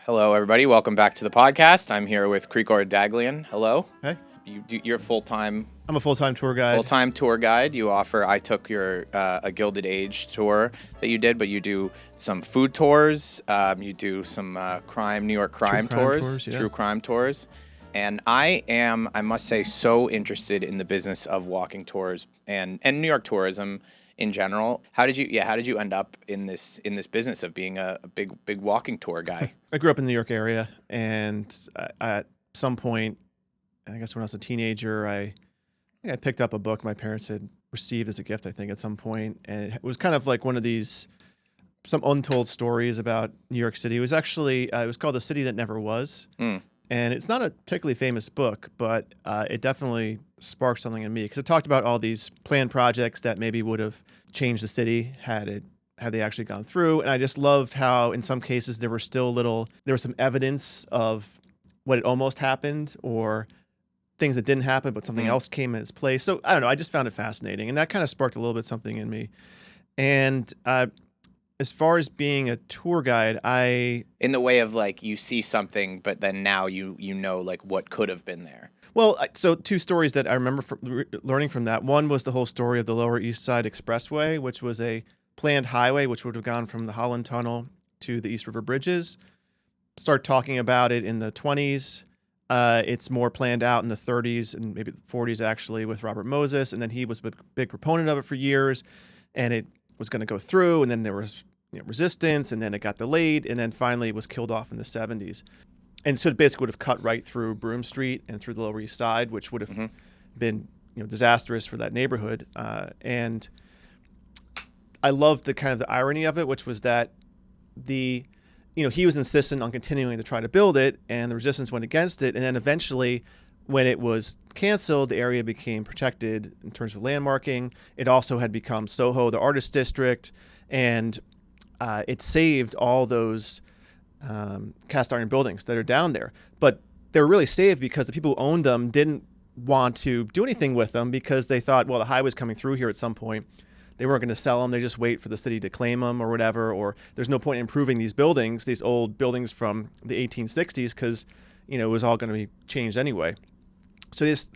Hello, everybody. Welcome back to the podcast. I'm here with Krikor Daglian. Hello. Hey. You're full-time. I'm a full-time tour guide. Full-time tour guide. You offer. I took your a Gilded Age tour that you did, but you do some food tours. You do some New York crime tours, yeah. true crime tours. And I must say, so interested in the business of walking tours and New York tourism in general. How did you end up in this business of being a big walking tour guy? I grew up in the New York area, and at some point, I guess when I was a teenager, I picked up a book my parents had received as a gift, I think, at some point, and it was kind of like one of these some untold stories about New York City. It was actually it was called The City That Never Was, and it's not a particularly famous book, but it definitely sparked something in me because it talked about all these planned projects that maybe would have changed the city had they actually gone through. And I just loved how in some cases there was some evidence of what had almost happened or things that didn't happen, but something else came in its place. So I don't know, I just found it fascinating. And that kind of sparked a little bit something in me. And as far as being a tour guide, in the way of like you see something, but then now you know like what could have been there. Well, so two stories that I remember learning from that. One was the whole story of the Lower East Side Expressway, which was a planned highway which would have gone from the Holland Tunnel to the East River Bridges. Start talking about it in the 20s. It's more planned out in the 30s and maybe the 40s actually with Robert Moses, and then he was a big proponent of it for years, and it was going to go through, and then there was resistance, and then it got delayed, and then finally it was killed off in the 70s. And so it basically would have cut right through Broome Street and through the Lower East Side, which would have been disastrous for that neighborhood. And I loved the kind of the irony of it, which was that he was insistent on continuing to try to build it, and the resistance went against it. And then eventually, when it was canceled, the area became protected in terms of landmarking. It also had become Soho, the artist district, and it saved all those cast iron buildings that are down there. But they were really saved because the people who owned them didn't want to do anything with them because they thought, well, the highway's coming through here at some point. They weren't going to sell them. They just wait for the city to claim them or whatever, or there's no point in improving these buildings, these old buildings from the 1860s, because it was all going to be changed anyway. So they just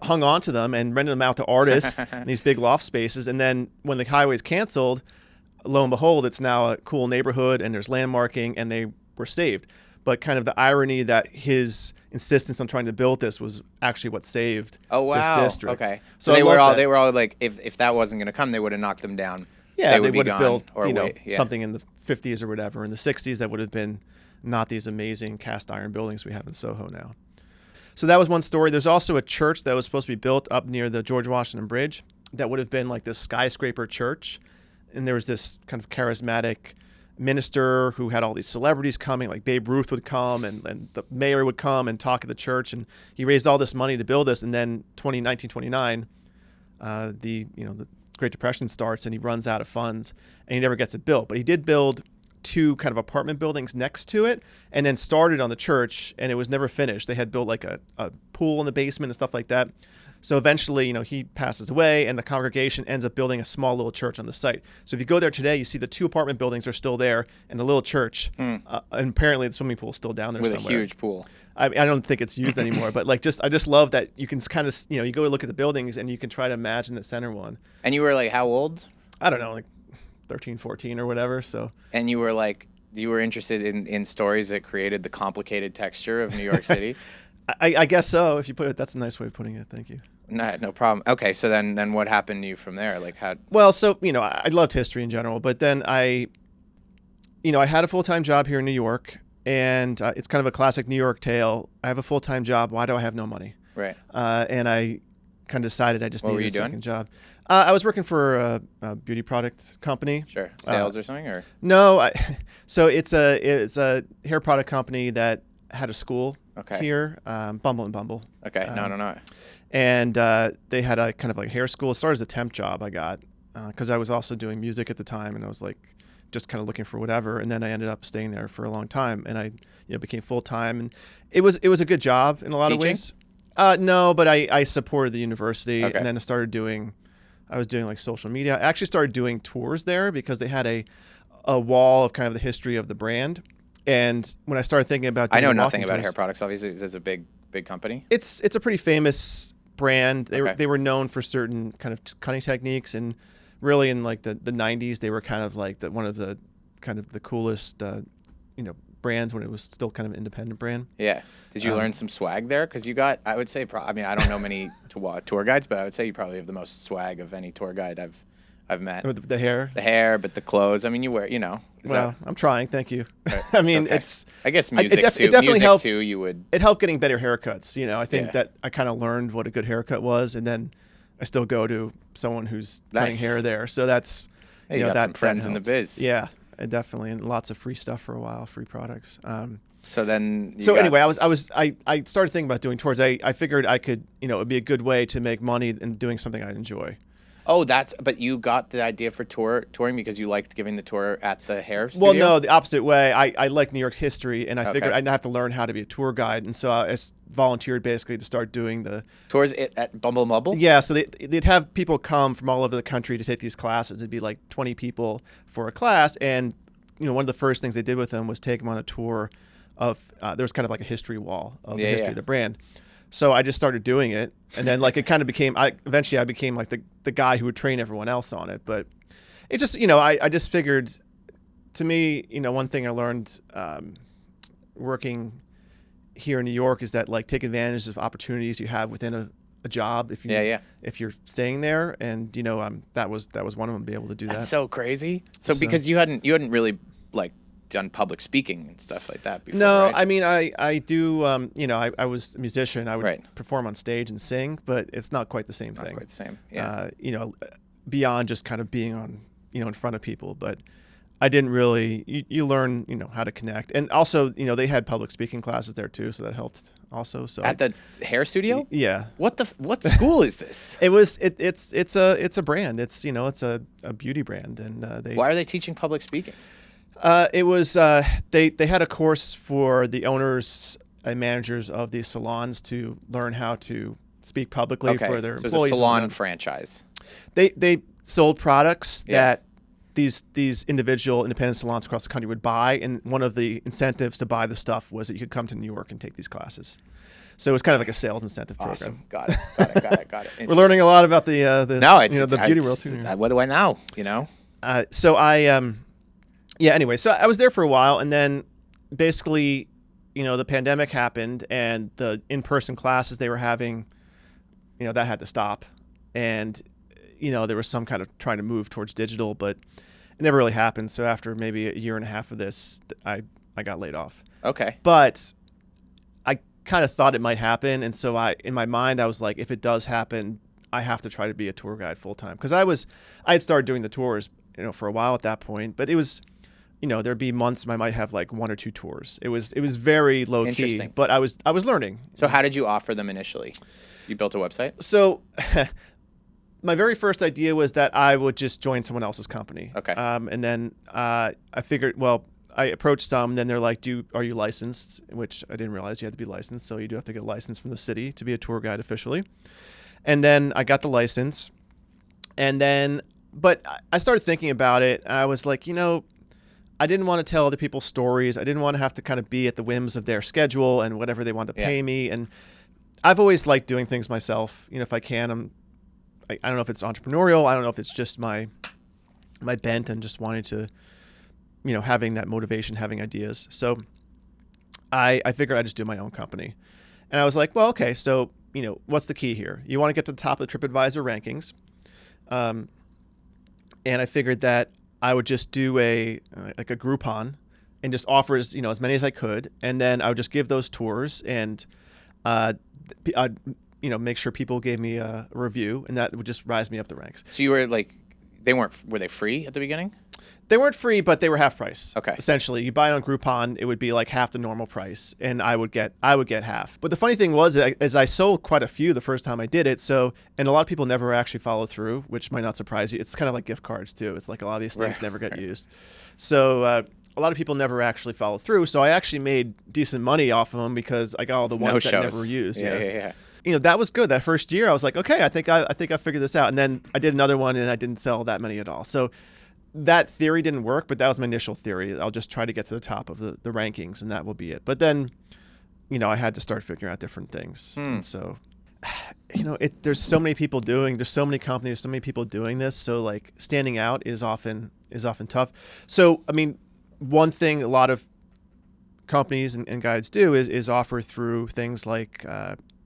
hung on to them and rented them out to artists in these big loft spaces. And then when the highway's canceled, lo and behold, it's now a cool neighborhood and there's landmarking, and they were saved. But kind of the irony that his insistence on trying to build this was actually what saved this district. Okay. So they were all like, if that wasn't going to come, they would have knocked them down. Yeah, they would have built something in the 50s or whatever. In the 60s, that would have been not these amazing cast iron buildings we have in Soho now. So that was one story. There's also a church that was supposed to be built up near the George Washington Bridge that would have been like this skyscraper church. And there was this kind of charismatic minister who had all these celebrities coming, like Babe Ruth would come and the mayor would come and talk at the church, and he raised all this money to build this. And then 1929, the Great Depression starts, and he runs out of funds and he never gets it built. But he did build two kind of apartment buildings next to it, and then started on the church, and it was never finished. They had built like a pool in the basement and stuff like that. So eventually, he passes away, and the congregation ends up building a small little church on the site. So if you go there today, you see the two apartment buildings are still there, and the little church. And apparently, the swimming pool is still down there with somewhere. A huge pool. I don't think it's used anymore, but I just love that you can kind of you go to look at the buildings, and you can try to imagine the center one. And you were like, how old? I don't know, like 13, 14 or whatever. So. And you were interested in stories that created the complicated texture of New York City. I guess so. If you put it, that's a nice way of putting it. Thank you. No problem. Okay, so then what happened to you from there? Like how? Well, so I loved history in general, but then I had a full-time job here in New York, and it's kind of a classic New York tale. I have a full-time job. Why do I have no money? Right. And I kind of decided I just needed a second job. What I was working for a beauty product company. Sure. Sales or something, or? No. So it's a hair product company that had a school here, Bumble and Bumble. Okay. No. And they had a kind of like hair school. It started as a temp job I got because I was also doing music at the time, and I was like just kind of looking for whatever. And then I ended up staying there for a long time, and I became full time, and it was a good job in a lot of ways. No, but I supported the university, and then I was doing like social media. I actually started doing tours there because they had a wall of kind of the history of the brand. And when I started thinking about I doing know the nothing walking about tours, hair products. Obviously, it's a big company. it's a pretty famous brand. Okay. They were known for certain kind of cutting techniques, and really in like the 90s, they were kind of like one of the kind of the coolest brands when it was still kind of an independent brand. Yeah. Did you learn some swag there? Because you got, I would say, I mean, I don't know many tour guides, but I would say you probably have the most swag of any tour guide I've met. With the hair. The hair, but the clothes. I mean, you wear, Well, I'm trying. Thank you. Right. I mean, Okay. it's. I guess it music too. definitely Music helped. too. You would. It helped getting better haircuts. I think Yeah. that I kind of learned what a good haircut was, and then I still go to someone who's cutting Nice. hair there. So that's. Hey, you got that, some friends in the helped. biz. Yeah, definitely, and lots of free stuff for a while, free products. So then. Anyway, I started thinking about doing tours. I figured I could, it would be a good way to make money in doing something I'd enjoy. Oh, but you got the idea for touring because you liked giving the tour at the hair studio? Well, no, the opposite way. I like New York history, and I figured Okay. I'd have to learn how to be a tour guide, and so I volunteered basically to start doing the Tours at Bumble Mubble? Yeah, so they'd have people come from all over the country to take these classes. It'd be like 20 people for a class, and one of the first things they did with them was take them on a tour of there was kind of like a history wall of the history of the brand. So I just started doing it, and then like it kind of became. Eventually I became like the guy who would train everyone else on it. But it just I just figured, to me, one thing I learned working here in New York is that like take advantage of opportunities you have within a job if you're staying there, and that was one of them, be able to do that. That's so crazy. So because you hadn't really like done public speaking and stuff like that before. No, right? I mean I do. I was a musician. I would perform on stage and sing, but it's not quite the same thing. Not quite the same. Yeah. Beyond just kind of being on in front of people, but I didn't really. You learn how to connect, and also they had public speaking classes there too, so that helped also. So at the hair studio. Yeah. What school is this? It's a brand. It's it's a beauty brand, and Why are they teaching public speaking? It was they had a course for the owners and managers of these salons to learn how to speak publicly for their employees. So it's a salon franchise. They sold products that these individual independent salons across the country would buy, and one of the incentives to buy the stuff was that you could come to New York and take these classes. So it was kind of like a sales incentive program. Got it. We're learning a lot about the beauty world too. What do I know? So I anyway, so I was there for a while, and then basically, the pandemic happened, and the in-person classes they were having, that had to stop. And, there was some kind of trying to move towards digital, but it never really happened. So after maybe a year and a half of this, I got laid off. Okay. But I kind of thought it might happen. And so in my mind, I was like, if it does happen, I have to try to be a tour guide full time. Because I had started doing the tours, for a while at that point, but it was, there'd be months I might have like one or two tours. It was very low key, but I was learning. So how did you offer them initially? You built a website? So my very first idea was that I would just join someone else's company. Okay. And then I figured, I approached some, and then they're like, are you licensed? Which I didn't realize you had to be licensed. So you do have to get a license from the city to be a tour guide officially. And then I got the license, but I started thinking about it. I was like, I didn't want to tell other people's stories. I didn't want to have to kind of be at the whims of their schedule and whatever they wanted to pay me. And I've always liked doing things myself. If I can, I don't know if it's entrepreneurial. I don't know if it's just my bent and just wanting to, having that motivation, having ideas. So I figured I'd just do my own company. And I was like, well, okay, so, what's the key here? You want to get to the top of the TripAdvisor rankings. And I figured that I would just do a Groupon and just offer as many as I could, and then I would just give those tours, and I'd make sure people gave me a review, and that would just rise me up the ranks. So you were like, were they free at the beginning? They weren't free, but they were half price. Okay. Essentially, you buy it on Groupon, it would be like half the normal price, and I would get half. But the funny thing was, I sold quite a few the first time I did it. So, and a lot of people never actually follow through, which might not surprise you. It's kind of like gift cards too. It's like a lot of these things never get used. So a lot of people never actually follow through. So I actually made decent money off of them because I got all the ones that never used. Yeah. That was good. That first year, I was like, okay, I think I figured this out. And then I did another one, and I didn't sell that many at all. So that theory didn't work, but that was my initial theory. I'll just try to get to the top of the rankings, and that will be it. But then, I had to start figuring out different things. And so, there's so many people there's so many companies, so many people doing this. So like standing out is often tough. So, I mean, one thing a lot of companies and guides do is offer through things like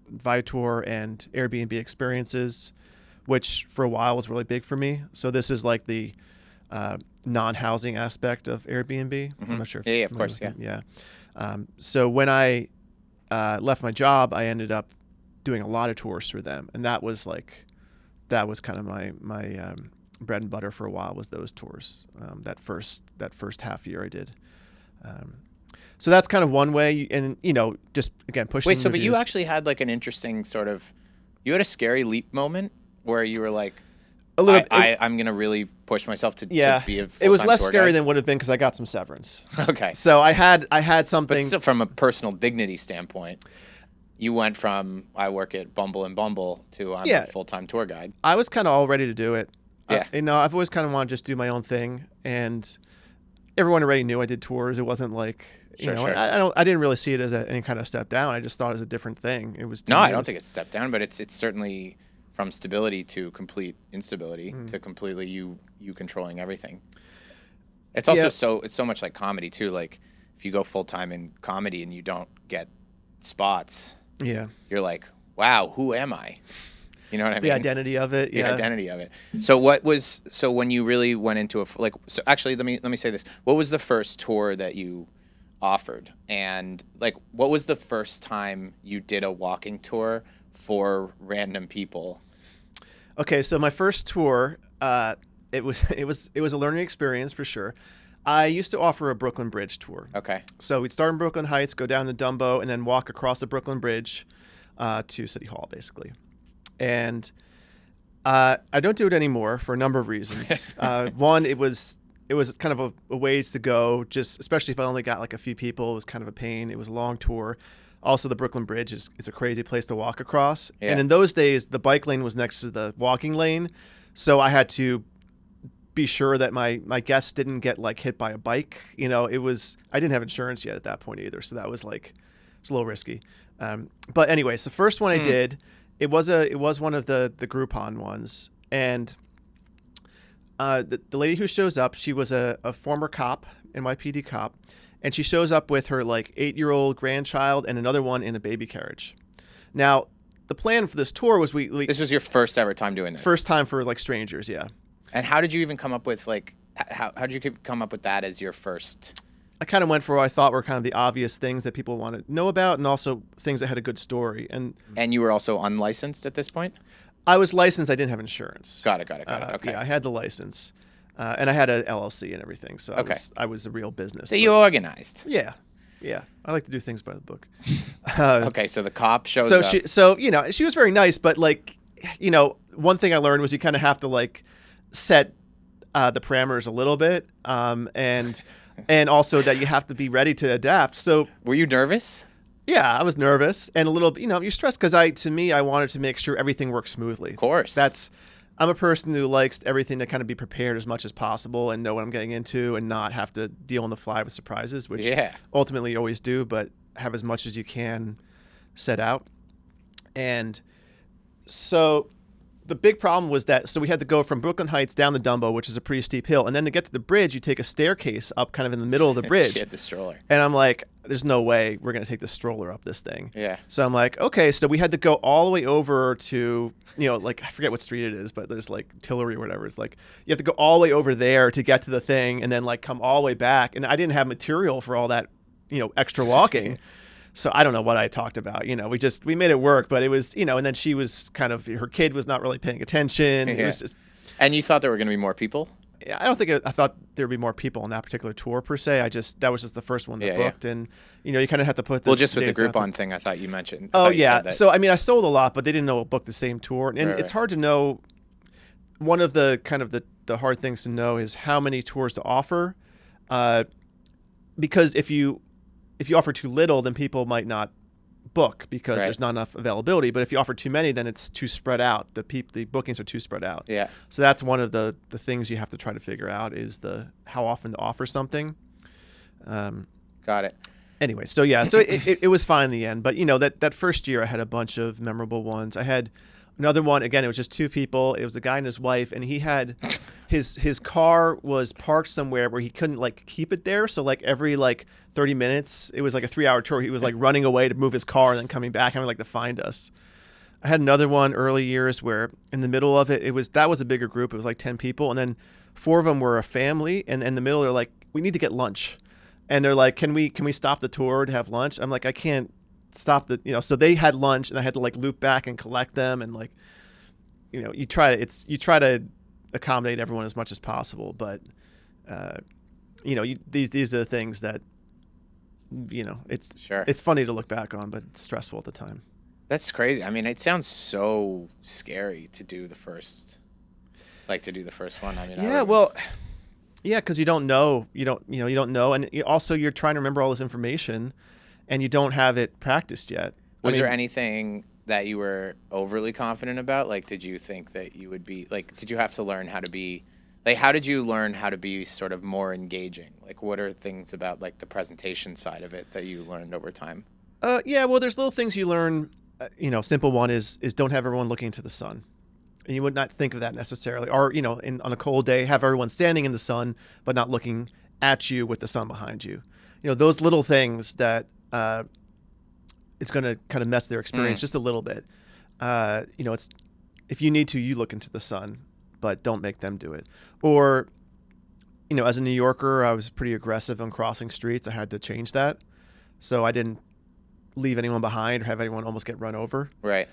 Viator and Airbnb experiences, which for a while was really big for me. So this is like the non-housing aspect of Airbnb. I'm not sure. Yeah, of course. Yeah. So when I left my job, I ended up doing a lot of tours through them, and that was kind of my bread and butter for a while, was those tours. That first half year I did. So that's kind of one way, and just again pushing. Wait, so reviews. but you actually had like an interesting you had a scary leap moment where you were like, a little. I'm gonna really push myself to be a full-time It was less tour scary guide. than would have been because I got some severance. Okay. So I had something. But still, from a personal dignity standpoint, you went from I work at Bumble and Bumble to I'm a full-time tour guide. I was kind of all ready to do it. Yeah. I've always kind of wanted to just do my own thing, and everyone already knew I did tours. It wasn't like Sure. I didn't really see it as any kind of step down. I just thought it was a different thing. It was. No, I don't think it's step down, but it's certainly from stability to complete instability to completely you controlling everything. It's also it's so much like comedy too. Like if you go full time in comedy and you don't get spots, you're like, wow, who am I? You know what I mean? The identity of it. The identity of it. So when you really went into so actually let me say this. What was the first tour that you offered? And like what was the first time you did a walking tour for random people? Okay, so my first tour, it was a learning experience for sure. I used to offer a Brooklyn Bridge tour. Okay. So we'd start in Brooklyn Heights, go down to Dumbo, and then walk across the Brooklyn Bridge to City Hall, basically. And I don't do it anymore for a number of reasons. One, it was kind of a ways to go, just especially if I only got like a few people. It was kind of a pain. It was a long tour. Also, the Brooklyn Bridge is a crazy place to walk across. Yeah. And in those days, the bike lane was next to the walking lane. So I had to be sure that my guests didn't get like hit by a bike. I didn't have insurance yet at that point either. So that was like, it's a little risky. But anyways, the first one I did, it was one of the Groupon ones. And the lady who shows up, she was a former cop, NYPD cop. And she shows up with her like 8-year-old grandchild and another one in a baby carriage. Now, the plan for this tour was we This was your first ever time doing this? First time for like strangers, yeah. And how did you even come up with how did you come up with that as your first? I kind of went for what I thought were kind of the obvious things that people want to know about, and also things that had a good story. And you were also unlicensed at this point? I was licensed. I didn't have insurance. Got it. Okay. Yeah, I had the license. And I had a LLC and everything, so I was a real business. So you organized. Yeah. I like to do things by the book. Okay, so the cop shows up. She was very nice, but like, one thing I learned was you kind of have to like set the parameters a little bit, and also that you have to be ready to adapt. So were you nervous? Yeah, I was nervous and a little, you're stressed because I wanted to make sure everything works smoothly. Of course. I'm a person who likes everything to kind of be prepared as much as possible and know what I'm getting into and not have to deal on the fly with surprises, which ultimately you always do, but have as much as you can set out. And so the big problem was that, so we had to go from Brooklyn Heights down to Dumbo, which is a pretty steep hill. And then to get to the bridge, you take a staircase up kind of in the middle of the bridge. She had the stroller. And I'm like, there's no way we're going to take the stroller up this thing. Yeah. So I'm like, okay, so we had to go all the way over to, like, I forget what street it is, but there's like Tillery or whatever. It's like, you have to go all the way over there to get to the thing and then like come all the way back. And I didn't have material for all that, extra walking. So I don't know what I talked about. We made it work, but it was, and then she was kind of, her kid was not really paying attention. Yeah. It was just. And you thought there were going to be more people? I don't think I thought there'd be more people on that particular tour per se. That was just the first one that booked, and you kind of have to put the just with the Groupon thing. I thought you mentioned. Oh yeah, so I sold a lot, but they didn't know we'll book the same tour, and right. It's hard to know. One of the kind of the hard things to know is how many tours to offer, because if you offer too little, then people might not book because Right. there's not enough availability. But if you offer too many, then it's too spread out. The bookings are too spread out. Yeah. So that's one of the things you have to try to figure out is how often to offer something. Got it. Anyway, so yeah, so it was fine in the end. But that first year I had a bunch of memorable ones. I had another one, again, it was just two people. It was a guy and his wife, and he had his car was parked somewhere where he couldn't like keep it there. So like every like 30 minutes, it was like a 3-hour tour. He was like running away to move his car and then coming back, having like to find us. I had another one early years where in the middle of it, that was a bigger group. It was like 10 people, and then 4 of them were a family, and in the middle they're like, we need to get lunch. And they're like, can we stop the tour to have lunch? I'm like, I can't stop so they had lunch and I had to like loop back and collect them. And like, you try to accommodate everyone as much as possible. But, these are the things that, it's funny to look back on, but it's stressful at the time. That's crazy. I mean, it sounds so scary to do the first one. I mean, yeah, well, yeah, because you don't know, you don't know, and also you're trying to remember all this information, and you don't have it practiced yet. Was there anything that you were overly confident about? Like, did you think that you would be like? Did you have to learn how to be? Like, how did you learn how to be sort of more engaging? Like, what are things about like the presentation side of it that you learned over time? Yeah, well, there's little things you learn. Simple one is don't have everyone looking into the sun. And you would not think of that necessarily. Or, on a cold day, have everyone standing in the sun, but not looking at you with the sun behind you. Those little things that it's going to kind of mess their experience just a little bit. It's if you need to, you look into the sun, but don't make them do it. Or, as a New Yorker, I was pretty aggressive on crossing streets. I had to change that. So I didn't leave anyone behind or have anyone almost get run over. Right.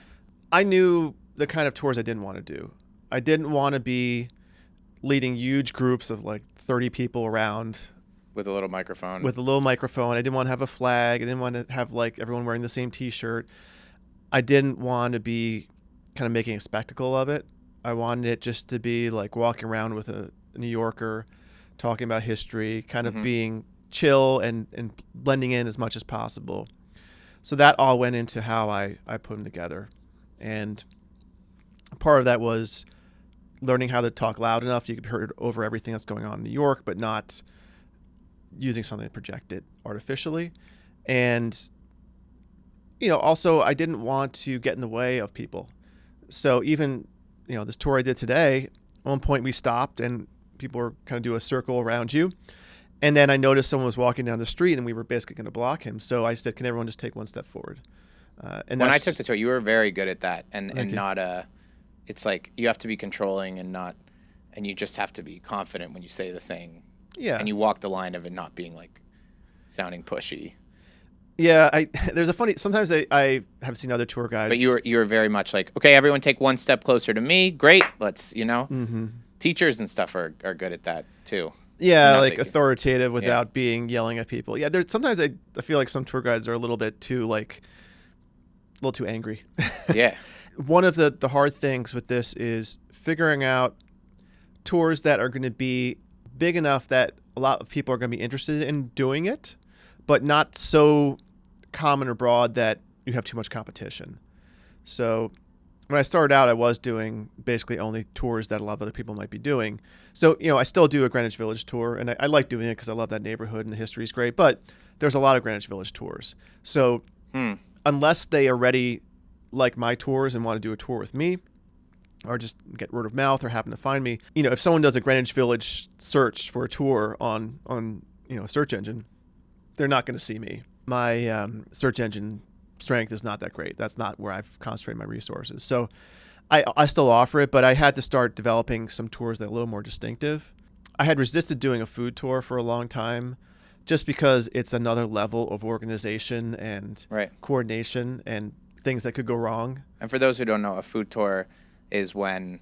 I knew the kind of tours I didn't want to do. I didn't want to be leading huge groups of like 30 people around with a little microphone. I didn't want to have a flag. I didn't want to have like everyone wearing the same t-shirt. I didn't want to be kind of making a spectacle of it. I wanted it just to be like walking around with a New Yorker, talking about history, kind of being chill and blending in as much as possible. So that all went into how I put them together. And part of that was learning how to talk loud enough you could hear over everything that's going on in New York, but not using something to project it artificially. And, also I didn't want to get in the way of people. So even, this tour I did today, at one point we stopped and people were kind of do a circle around you. And then I noticed someone was walking down the street and we were basically going to block him. So I said, can everyone just take one step forward? And when I took the tour, you were very good at that, and not it's like you have to be controlling and you just have to be confident when you say the thing. Yeah. And you walk the line of it not being like sounding pushy. Yeah. Sometimes I have seen other tour guides. But you were very much like, okay, everyone take one step closer to me. Great. Let's, teachers and stuff are good at that too. Yeah, like authoritative without being yelling at people. Yeah, sometimes I feel like some tour guides are a little too angry. Yeah. One of the hard things with this is figuring out tours that are going to be big enough that a lot of people are going to be interested in doing it, but not so common or broad that you have too much competition. So when I started out, I was doing basically only tours that a lot of other people might be doing. So, I still do a Greenwich Village tour, and I like doing it because I love that neighborhood and the history is great, but there's a lot of Greenwich Village tours. So unless they are ready like my tours and want to do a tour with me, or just get word of mouth or happen to find me, if someone does a Greenwich Village search for a tour on a search engine, they're not going to see me. My search engine strength is not that great. That's not where I've concentrated my resources. So I still offer it, but I had to start developing some tours that are a little more distinctive. I had resisted doing a food tour for a long time just because it's another level of organization and coordination and things that could go wrong. And for those who don't know, a food tour is when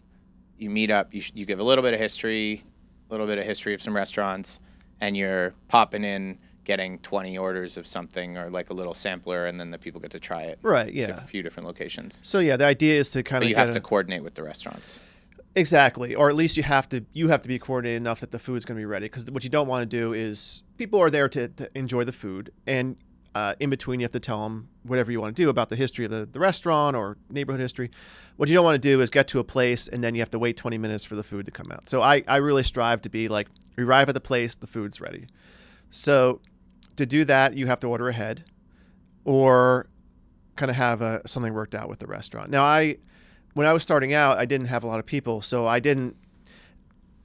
you meet up, you give a little bit of history of some restaurants, and you're popping in, getting 20 orders of something or like a little sampler, and then the people get to try it. Right, yeah. A few different locations. So yeah, the idea is to kind of you have to coordinate with the restaurants. Exactly. Or at least you have to be coordinated enough that the food's going to be ready, because what you don't want to do is people are there to enjoy the food, and in between, you have to tell them whatever you want to do about the history of the restaurant or neighborhood history. What you don't want to do is get to a place and then you have to wait 20 minutes for the food to come out. So I really strive to be like, we arrive at the place, the food's ready. So to do that, you have to order ahead or kind of have something worked out with the restaurant. Now, when I was starting out, I didn't have a lot of people, so I didn't,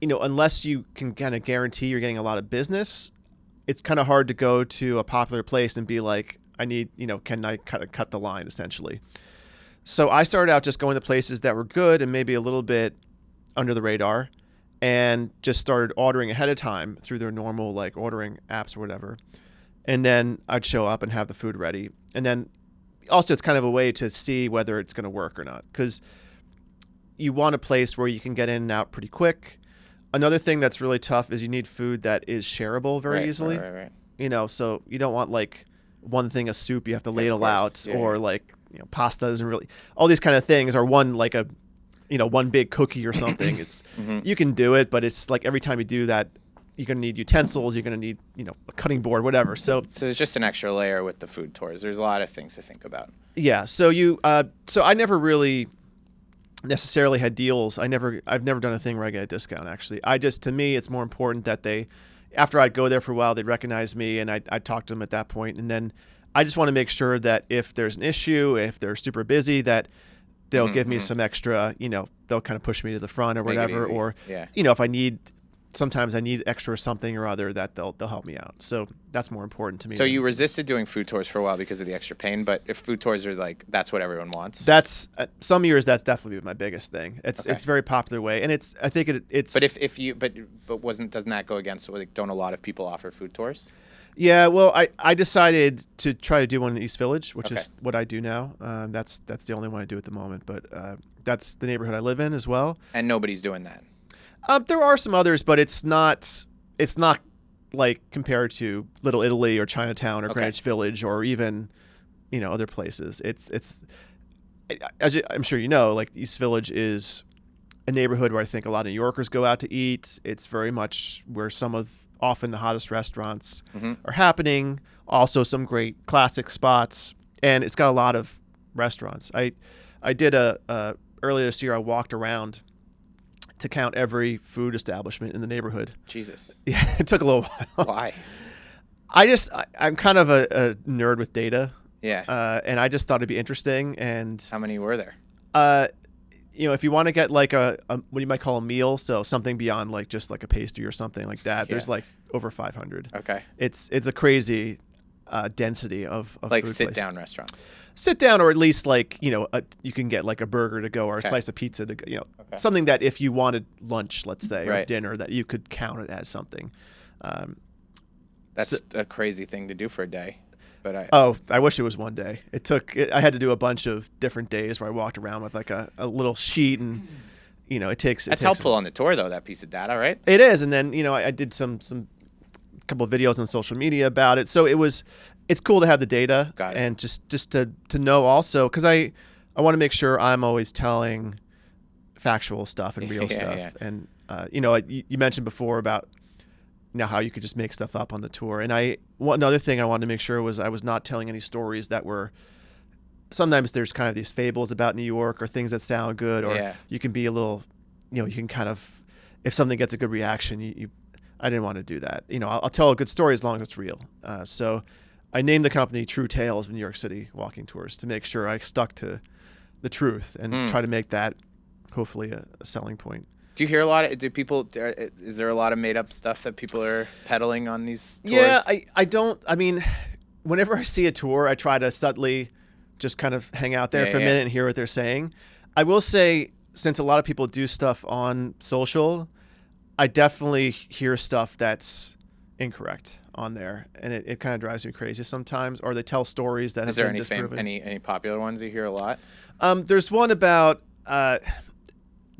unless you can kind of guarantee you're getting a lot of business, it's kind of hard to go to a popular place and be like, I need, can I kind of cut the line essentially? So I started out just going to places that were good and maybe a little bit under the radar, and just started ordering ahead of time through their normal like ordering apps or whatever. And then I'd show up and have the food ready. And then also it's kind of a way to see whether it's going to work or not, because you want a place where you can get in and out pretty quick. Another thing that's really tough is you need food that is shareable very easily. Right. So you don't want like one thing of soup you have to ladle out, or like pasta isn't really, all these kind of things, or one like a one big cookie or something. It's you can do it, but it's like every time you do that, you're gonna need utensils, you're gonna need a cutting board, whatever. So there's just an extra layer with the food tours. There's a lot of things to think about. Yeah. So so I never really necessarily had deals. I've never done a thing where I get a discount, actually. To me, it's more important that after I'd go there for a while, they'd recognize me and I'd talk to them at that point. And then I just want to make sure that if there's an issue, if they're super busy, that they'll give me some extra, they'll kind of push me to the front or whatever. Or, if sometimes I need extra something or other, that they'll help me out. So that's more important to me. So you resisted doing food tours for a while because of the extra pain, but if food tours are like, that's what everyone wants. That's some years that's definitely my biggest thing. It's a very popular way, and I think it's. But doesn't that go against, like, don't a lot of people offer food tours? Yeah, well, I decided to try to do one in East Village, which is what I do now. That's the only one I do at the moment, but that's the neighborhood I live in as well. And nobody's doing that. There are some others, but it's not like compared to Little Italy or Chinatown or Greenwich Village or even other places. It's as I'm sure like East Village is a neighborhood where I think a lot of New Yorkers go out to eat. It's very much where often the hottest restaurants are happening. Also some great classic spots, and it's got a lot of restaurants. I did earlier this year. I walked around to count every food establishment in the neighborhood. Jesus. Yeah, it took a little while. Why? I'm kind of a nerd with data. Yeah. And I just thought it'd be interesting. And how many were there? If you want to get like a what you might call a meal, so something beyond like just like a pastry or something like that, there's like over 500. Okay. It's a crazy density of like food sit down restaurants. Sit down, or at least like you can get like a burger to go or a slice of pizza to go, something that if you wanted lunch, let's say, or dinner, that you could count it as something. That's a crazy thing to do for a day. But I wish it was one day. I had to do a bunch of different days where I walked around with like a little sheet, and it takes. That's helpful on the tour though, that piece of data, right? It is, and then I did some couple of videos on social media about it. So it's cool to have the data. Got it. And just to know also, because I want to make sure I'm always telling factual stuff and real stuff. Yeah. And you mentioned before about how you could just make stuff up on the tour. And another thing I wanted to make sure was I was not telling any stories that were, sometimes there's kind of these fables about New York or things that sound good, or you can be a little, you can kind of, if something gets a good reaction, I didn't want to do that. I'll tell a good story as long as it's real. So I named the company True Tales of New York City Walking Tours to make sure I stuck to the truth and try to make that hopefully a selling point. Do you hear a lot of, is there a lot of made up stuff that people are peddling on these tours? Yeah, I don't, whenever I see a tour, I try to subtly just kind of hang out there for a minute and hear what they're saying. I will say, since a lot of people do stuff on social, I definitely hear stuff that's incorrect on there, and it kind of drives me crazy sometimes. Or they tell stories that have been disproven. Any popular ones you hear a lot? There's one about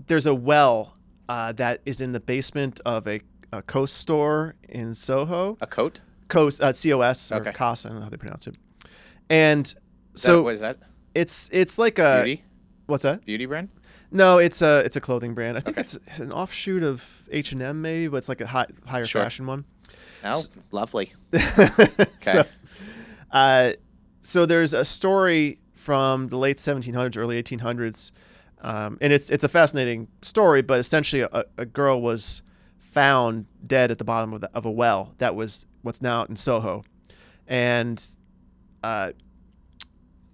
there's a well that is in the basement of a Coast store in Soho. A coat? Coast, COS, or COS, I don't know how they pronounce it. And so what is that? It's like a beauty. What's that? Beauty brand? No, it's a clothing brand. I think it's an offshoot of H&M maybe, but it's like a higher fashion one. Oh, lovely. So, So there's a story from the late 1700s, early 1800s, and it's a fascinating story. But essentially, a girl was found dead at the bottom of a well that was what's now in Soho, and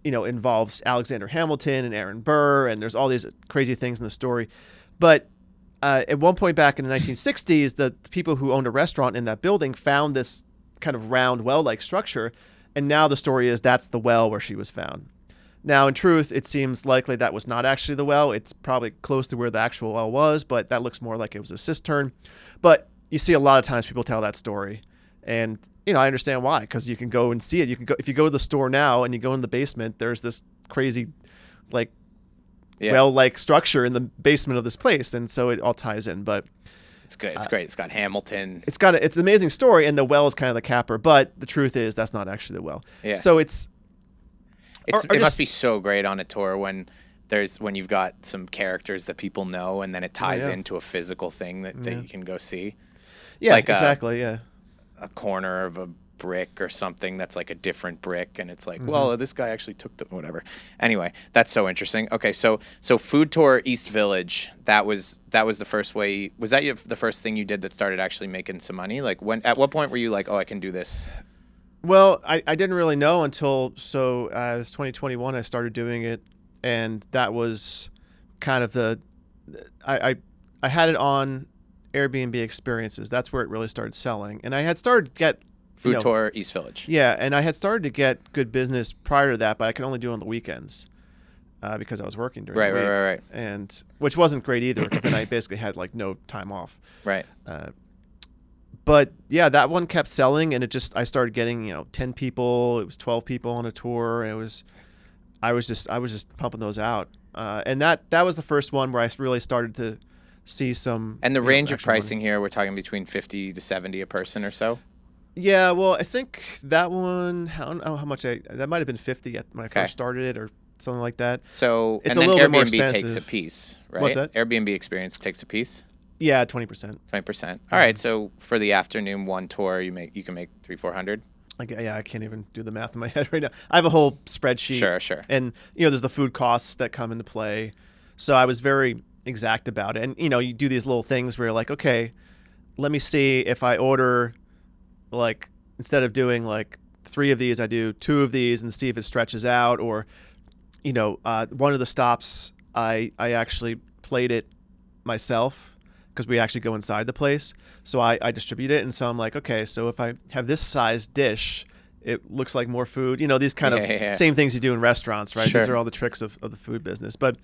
involves Alexander Hamilton and Aaron Burr, and there's all these crazy things in the story. But at one point back in the 1960s, the people who owned a restaurant in that building found this kind of round well-like structure, and now the story is that's the well where she was found. Now, in truth, it seems likely that was not actually the well. It's probably close to where the actual well was, but that looks more like it was a cistern. But you see a lot of times people tell that story, and I understand why, because you can go and see it. You can go if you go to the store now and you go in the basement. There's this crazy, well-like structure in the basement of this place, and so it all ties in. But it's good. It's great. It's got Hamilton. It's an amazing story, and the well is kind of the capper. But the truth is that's not actually the well. Yeah. So it must be so great on a tour when you've got some characters that people know, and then it ties into a physical thing that you can go see. Yeah, exactly. A corner of a brick or something that's like a different brick, and it's like, well, this guy actually took the whatever. Anyway, that's so interesting. Okay, so food tour East Village. That was the first way. Was that the first thing you did that started actually making some money? Like at what point were you like, oh, I can do this? Well, I didn't really know until it was 2021. I started doing it, and that was kind of I had it on Airbnb experiences. That's where it really started selling, and I had started to get food tour East Village. Yeah, and I had started to get good business prior to that, but I could only do it on the weekends because I was working during the week. Right. And which wasn't great either, because then I basically had no time off. Right. But yeah, that one kept selling, and I started getting 10 people. It was 12 people on a tour. And I was just pumping those out, and that was the first one where I really started to see some. And the range of pricing here, we're talking between 50 to 70 a person or so. Yeah, well, I think that one, I don't know how much that might have been 50 when I first started it, or something like that. So it's and a then little bit more Airbnb expensive. takes a piece, right? What's that? Airbnb experience takes a piece. Yeah, 20%. 20%. All right. So for the afternoon one tour, you can make $300-400. I can't even do the math in my head right now. I have a whole spreadsheet. Sure. And there's the food costs that come into play. So I was very exact about it. And you do these little things where you're like, okay, let me see if I order instead of doing 3 of these, I do 2 of these and see if it stretches out. Or one of the stops I actually played it myself, because we actually go inside the place. So I distribute it. And so I'm like, okay, so if I have this size dish, it looks like more food. These kind of same things you do in restaurants, right? Sure. These are all the tricks of the food business. But,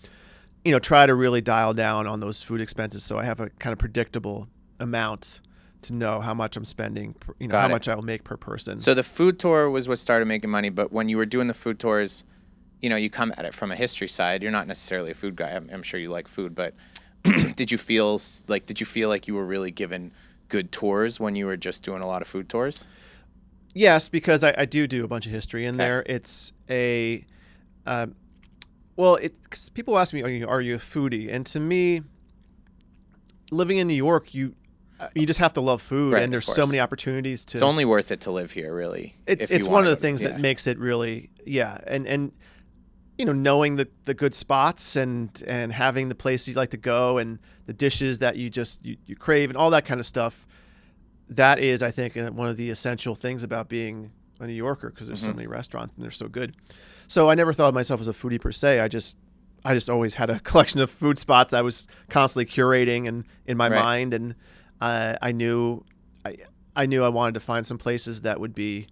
try to really dial down on those food expenses so I have a kind of predictable amount to know how much I'm spending, how much I will make per person. So the food tour was what started making money. But when you were doing the food tours, you come at it from a history side. You're not necessarily a food guy. I'm sure you like food, but did you feel like you were really given good tours when you were just doing a lot of food tours? Yes, because I do a bunch of history in there. It's a, 'cause people ask me, are you a foodie? And to me, living in New York, you just have to love food, and there's so many opportunities to. It's only worth it to live here, really. It's one of the things that makes it really, and knowing the good spots and having the places you like to go and the dishes that you crave and all that kind of stuff. That is, I think, one of the essential things about being a New Yorker, because there's so many restaurants and they're so good. So I never thought of myself as a foodie per se. I just always had a collection of food spots I was constantly curating and in my mind, and I knew I wanted to find some places that would be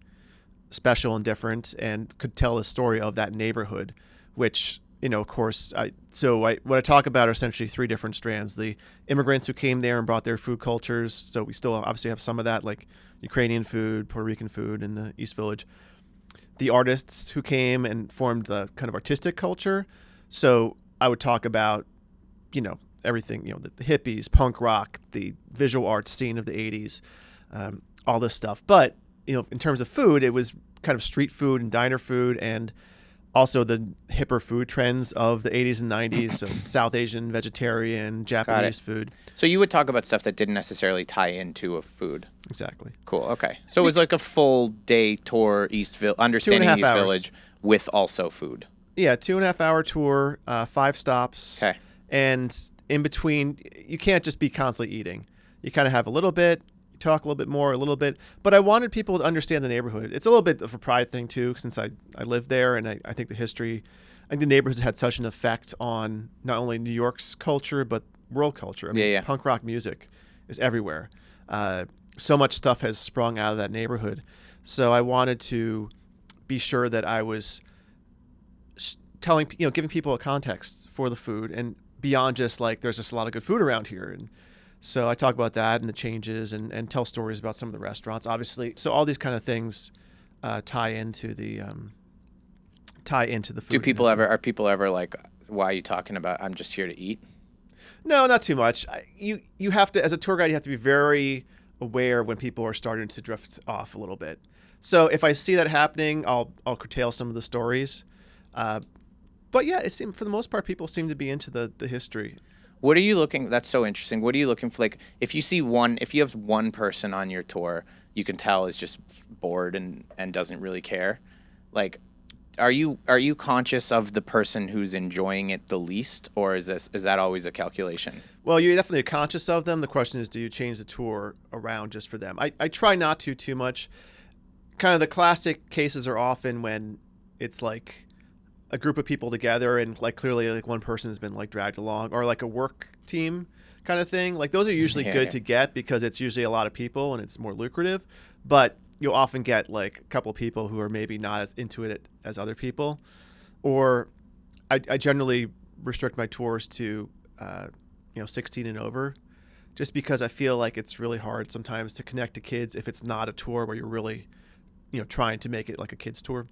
special and different and could tell the story of that neighborhood, which, of course, what I talk about are essentially 3 different strands. The immigrants who came there and brought their food cultures. So we still obviously have some of that, like Ukrainian food, Puerto Rican food in the East Village. The artists who came and formed the kind of artistic culture. So I would talk about, everything, the hippies, punk rock, the visual arts scene of the 80s, all this stuff. But, in terms of food, it was kind of street food and diner food. And Also the hipper food trends of the 80s and 90s, so South Asian, vegetarian, Got it. Japanese food. So you would talk about stuff that didn't necessarily tie into a food. Exactly. Cool. Okay. So it was like a full day tour, understanding 2.5 East hours. Village with also food. Yeah, 2.5 hour tour, 5 stops. Okay. And in between, you can't just be constantly eating. You kind of have a little bit, you talk a little bit more, a little bit. But I wanted people to understand the neighborhood. It's a little bit of a pride thing too, since I lived there, and I think the neighborhoods had such an effect on not only New York's culture, but world culture. I mean, Yeah. punk rock music is everywhere. So much stuff has sprung out of that neighborhood. So I wanted to be sure that I was giving people a context for the food, and beyond just like there's just a lot of good food around here. And so I talk about that and the changes, and tell stories about some of the restaurants, obviously. So all these kind of things tie into the food. Are people ever like, why are you talking about, I'm just here to eat? No, not too much. You have to, as a tour guide, you have to be very aware when people are starting to drift off a little bit. So if I see that happening, I'll curtail some of the stories. But yeah, it seemed for the most part people seem to be into the history. What are you looking? That's so interesting. What are you looking for? Like, if you have one person on your tour, you can tell is just bored and doesn't really care. Like, are you conscious of the person who's enjoying it the least, or is that always a calculation? Well, you're definitely conscious of them. The question is, do you change the tour around just for them? I try not to too much. Kind of the classic cases are often when it's like a group of people together and like clearly like one person has been like dragged along, or like a work team kind of thing. Like those are usually good to get because it's usually a lot of people and it's more lucrative. But you'll often get like a couple people who are maybe not as into it as other people. Or I generally restrict my tours to 16 and over, just because I feel like it's really hard sometimes to connect to kids if it's not a tour where you're really trying to make it like a kids tour.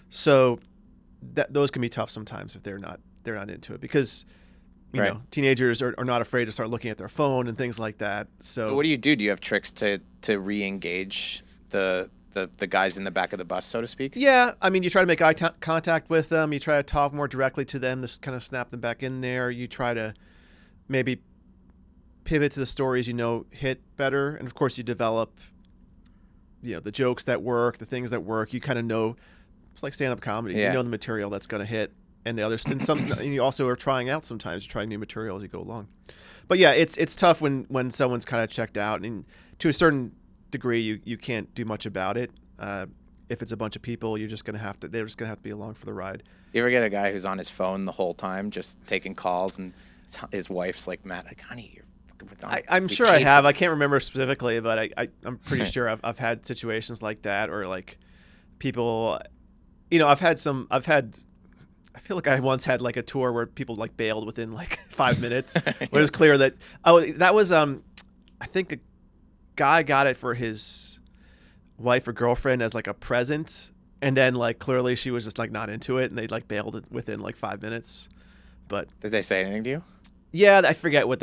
So those can be tough sometimes if they're not into it, because teenagers are not afraid to start looking at their phone and things like that. So what do you do? Do you have tricks to re-engage the guys in the back of the bus, so to speak? Yeah, I mean, you try to make eye contact with them. You try to talk more directly to them to kind of snap them back in there. You try to maybe pivot to the stories hit better, and of course you develop the jokes that work, the things that work. You kind of know. It's like stand-up comedy. Yeah. You know the material that's going to hit, and the others. And you also are trying out sometimes. You try new material as you go along. But yeah, it's tough when someone's kind of checked out, and to a certain degree, you can't do much about it. If it's a bunch of people, they're just gonna have to be along for the ride. You ever get a guy who's on his phone the whole time, just taking calls, and his wife's like, "Matt, like, honey, you're fucking." I'm sure I have. I can't remember specifically, but I'm pretty sure I've had situations like that, or like people. I feel like I once had like a tour where people like bailed within like 5 minutes. Where it was clear that that was I think a guy got it for his wife or girlfriend as like a present, and then like clearly she was just like not into it, and they like bailed it within like 5 minutes. But did they say anything to you? Yeah, I forget what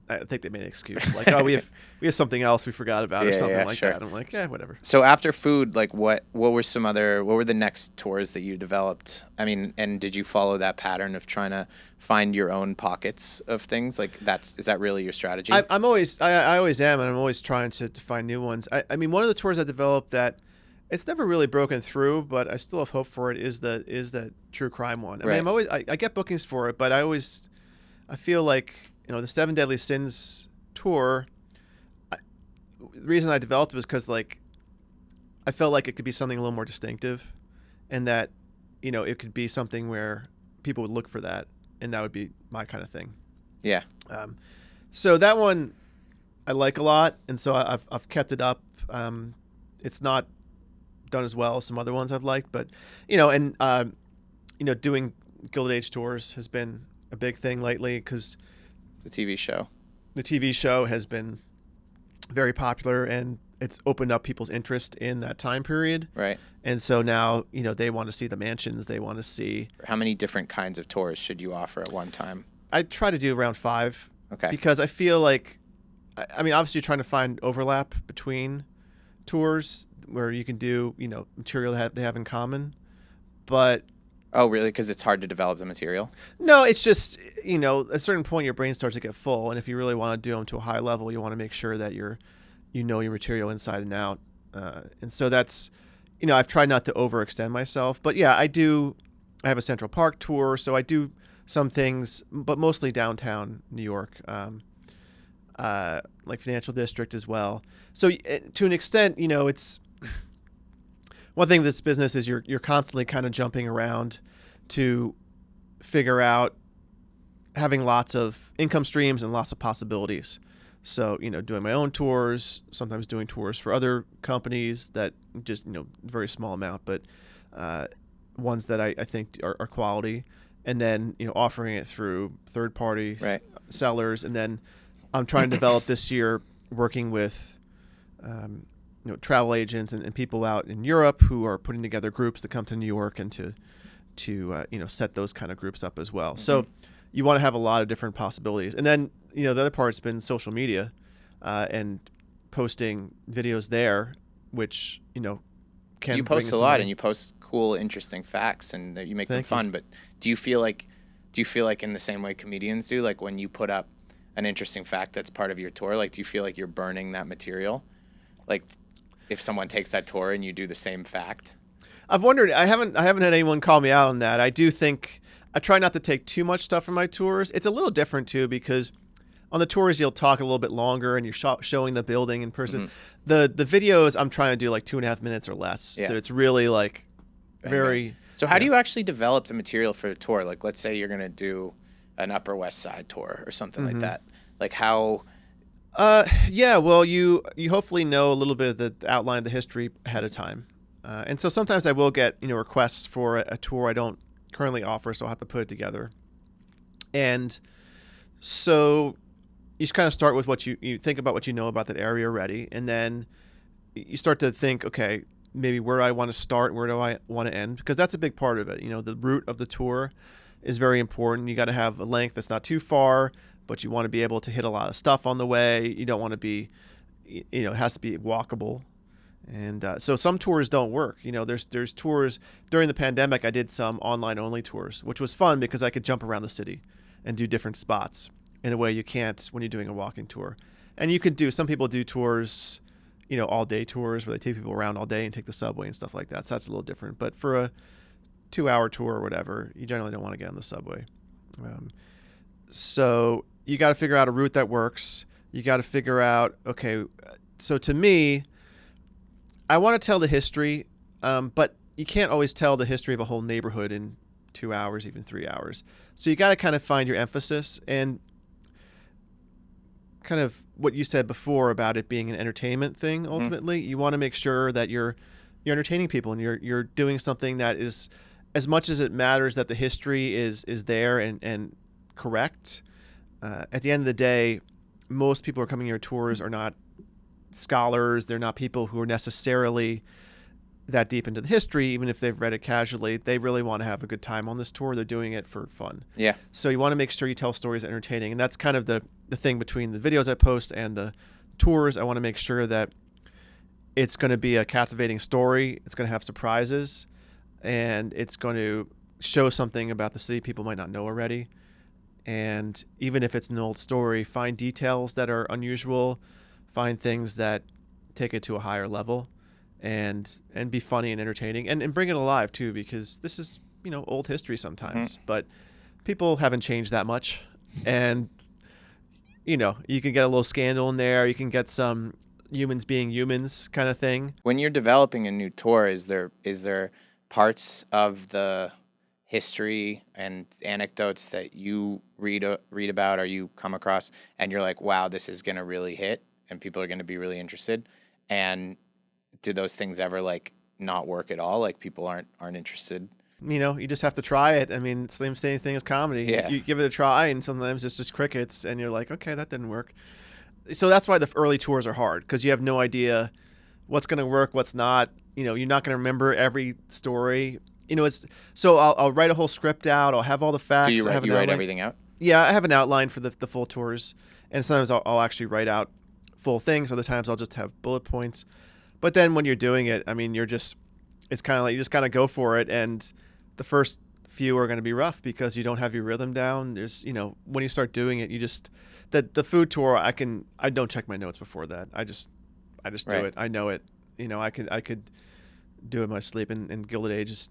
I think they made an excuse, like, oh, we have something else we forgot about, or something like that. I'm like, yeah, whatever. So after food, like, what were the next tours that you developed? I mean, and did you follow that pattern of trying to find your own pockets of things? Like, is that really your strategy? I always am, and I'm always trying to find new ones. I mean, one of the tours I developed that it's never really broken through, but I still have hope for it is the true crime one. I mean, I get bookings for it, but I feel like, the 7 Deadly Sins tour, the reason I developed it was because, like, I felt like it could be something a little more distinctive, and that, it could be something where people would look for that, and that would be my kind of thing. Yeah. So that one I like a lot, and so I've kept it up. It's not done as well as some other ones I've liked, but, doing Gilded Age tours has been a big thing lately, because the TV show has been very popular, and it's opened up people's interest in that time period. Right. And so now, they want to see the mansions. They want to see. How many different kinds of tours should you offer at one time? I try to do around 5. Okay. Because I feel like, I mean, obviously you're trying to find overlap between tours where you can do, material that they have in common. But Oh, really? Because it's hard to develop the material. No, it's just, at a certain point your brain starts to get full, and if you really want to do them to a high level, you want to make sure that you know your material inside and out. And so that's, I've tried not to overextend myself, but yeah, I have a Central Park tour, so I do some things, but mostly downtown New York, like Financial District as well. So to an extent, it's one thing with this business is you're constantly kind of jumping around to figure out having lots of income streams and lots of possibilities. So, doing my own tours, sometimes doing tours for other companies that just, very small amount, but ones that I think are quality. And then, offering it through third party Right. sellers. And then I'm trying to develop this year working with, travel agents and people out in Europe who are putting together groups to come to New York and to set those kind of groups up as well. Mm-hmm. So you want to have a lot of different possibilities. And then, the other part's been social media and posting videos there, which, can You bring post in a some lot, money. and you post cool, interesting facts, and you make them Thank you. fun. But do you feel like in the same way comedians do, like when you put up an interesting fact that's part of your tour, like do you feel like you're burning that material? Like if someone takes that tour and you do the same fact? I've wondered. I haven't had anyone call me out on that. I do think I try not to take too much stuff from my tours. It's a little different too because on the tours you'll talk a little bit longer and you're showing the building in person. Mm-hmm. The videos I'm trying to do like 2.5 minutes or less. Yeah. So it's really like Bang, very. bang. So how do you actually develop the material for a tour? Like let's say you're gonna do an Upper West Side tour or something like that. Like how? Yeah. Well, you hopefully know a little bit of the outline of the history ahead of time, and so sometimes I will get requests for a tour I don't currently offer, so I'll have to put it together. And so you just kind of start with what you think about what you know about that area already, and then you start to think, okay, maybe where I want to start, where do I want to end, because that's a big part of it. The route of the tour is very important. You got to have a length that's not too far, but you want to be able to hit a lot of stuff on the way. You don't want to be, it has to be walkable. And so some tours don't work. There's tours during the pandemic. I did some online only tours, which was fun because I could jump around the city and do different spots in a way you can't when you're doing a walking tour. And you could some people do tours, all day tours where they take people around all day and take the subway and stuff like that. So that's a little different. But for a 2-hour tour or whatever, you generally don't want to get on the subway. So you got to figure out a route that works. You got to figure out, okay, so to me, I want to tell the history, but you can't always tell the history of a whole neighborhood in 2 hours, even 3 hours. So you got to kind of find your emphasis and kind of what you said before about it being an entertainment thing. Ultimately, you want to make sure that you're entertaining people and you're doing something that is, as much as it matters that the history is there and correct. At the end of the day, most people who are coming to your tours are not scholars. They're not people who are necessarily that deep into the history, even if they've read it casually. They really want to have a good time on this tour. They're doing it for fun. Yeah. So you want to make sure you tell stories that are entertaining. And that's kind of the thing between the videos I post and the tours. I want to make sure that it's going to be a captivating story. It's going to have surprises. And it's going to show something about the city people might not know already. And even if it's an old story, find details that are unusual, find things that take it to a higher level, and be funny and entertaining, and bring it alive too, because this is old history sometimes, but people haven't changed that much, and you can get a little scandal in there, you can get some humans being humans kind of thing. When you're developing a new tour, is there parts of the history and anecdotes that you read about or you come across and you're like, wow, this is going to really hit and people are going to be really interested? And do those things ever like not work at all? Like people aren't interested? You just have to try it. I mean, it's the same thing as comedy. Yeah. You give it a try and sometimes it's just crickets and you're like, okay, that didn't work. So that's why the early tours are hard, because you have no idea what's going to work, what's not. You're not going to remember every story. So I'll write a whole script out. I'll have all the facts. Do you write write everything out? Yeah, I have an outline for the full tours, and sometimes I'll actually write out full things. Other times I'll just have bullet points. But then when you're doing it, I mean, it's kind of like you just kind of go for it. And the first few are going to be rough because you don't have your rhythm down. There's, when you start doing it, you just the food tour. I don't check my notes before that. I just do Right. it. I know it. I could do it in my sleep, and Gilded Ages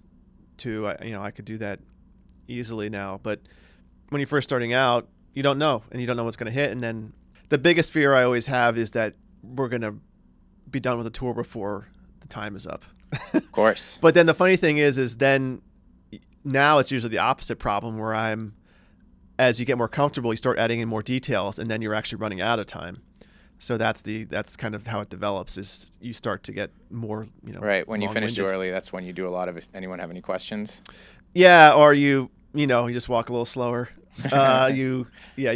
too. I could do that easily now. But when you're first starting out, you don't know, and you don't know what's going to hit. And then the biggest fear I always have is that we're going to be done with the tour before the time is up. Of course. But then the funny thing is then now it's usually the opposite problem where as you get more comfortable, you start adding in more details, and then you're actually running out of time. So that's kind of how it develops, is you start to get more, Right. When you finish too long-winded. early, that's when you do a lot of it. Anyone have any questions? Yeah, or you just walk a little slower. You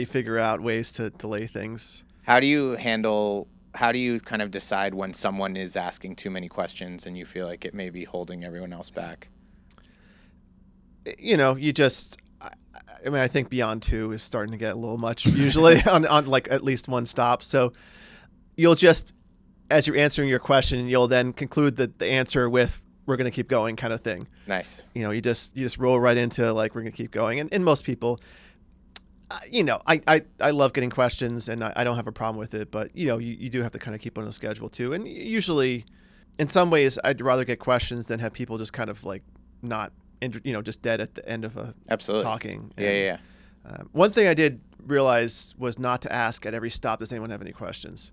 figure out ways to delay things. How do you kind of decide when someone is asking too many questions and you feel like it may be holding everyone else back? You just, I think beyond 2 is starting to get a little much usually on like at least one stop. So you'll just, as you're answering your question, you'll then conclude the answer with, we're going to keep going, kind of thing. Nice. You just roll right into like, we're going to keep going. And most people, I love getting questions, and I don't have a problem with it, but you do have to kind of keep on a schedule too. And usually in some ways I'd rather get questions than have people just kind of like not, just dead at the end of Absolutely. talking. Yeah. One thing I did realize was not to ask at every stop, does anyone have any questions?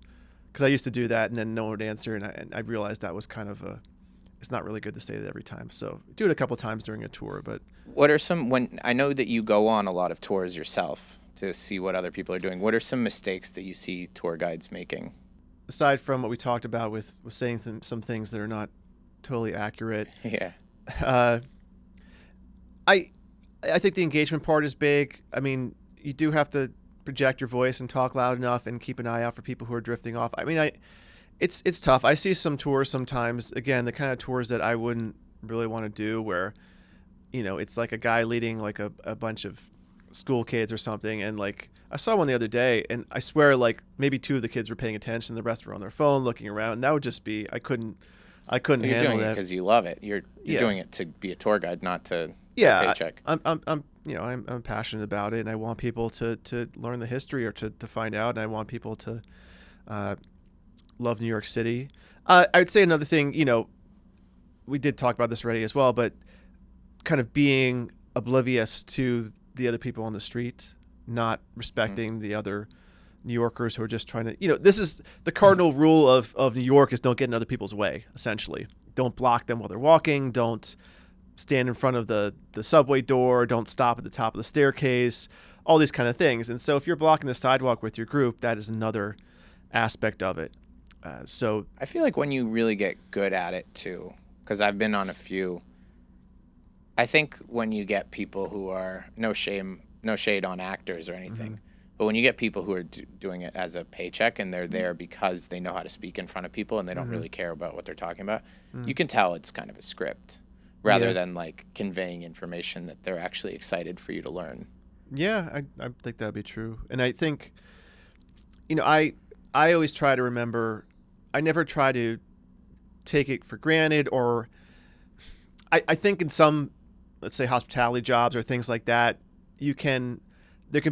Because I used to do that and then no one would answer, and I realized that was kind of it's not really good to say that every time. So do it a couple times during a tour. But What are when I know that you go on a lot of tours yourself to see what other people are doing, what are some mistakes that you see tour guides making? aside from what we talked about with saying some things that are not totally accurate, Yeah. I think the engagement part is big. I mean, you do have to project your voice and talk loud enough and keep an eye out for people who are drifting off. I mean, it's tough. I see some tours sometimes, again, the kind of tours that I wouldn't really want to do, where, it's like a guy leading like a bunch of school kids or something. And like, I saw one the other day, and I swear like maybe 2 of the kids were paying attention. The rest were on their phone looking around. And that would just be, I couldn't You're handle doing it that. because you love it. You're Yeah. doing it to be a tour guide, not to Yeah, paycheck. I'm passionate about it, and I want people to learn the history, or to find out, and I want people to love New York City. I would say another thing, we did talk about this already as well, but kind of being oblivious to the other people on the street, not respecting the other New Yorkers who are just trying to, this is the cardinal rule of New York, is don't get in other people's way, essentially. Don't block them while they're walking. Don't stand in front of the subway door. Don't stop at the top of the staircase, all these kind of things. And so if you're blocking the sidewalk with your group, that is another aspect of it. So I feel like when you really get good at it too, because I've been on a few, I think when you get people who are, no shade on actors or anything, but when you get people who are doing it as a paycheck, and they're there because they know how to speak in front of people and they don't really care about what they're talking about, you can tell it's kind of a script rather than like conveying information that they're actually excited for you to learn. yeah, I think that'd be true. And I think, I always try to remember, I never try to take it for granted, or I think in some, let's say, hospitality jobs or things like that, there can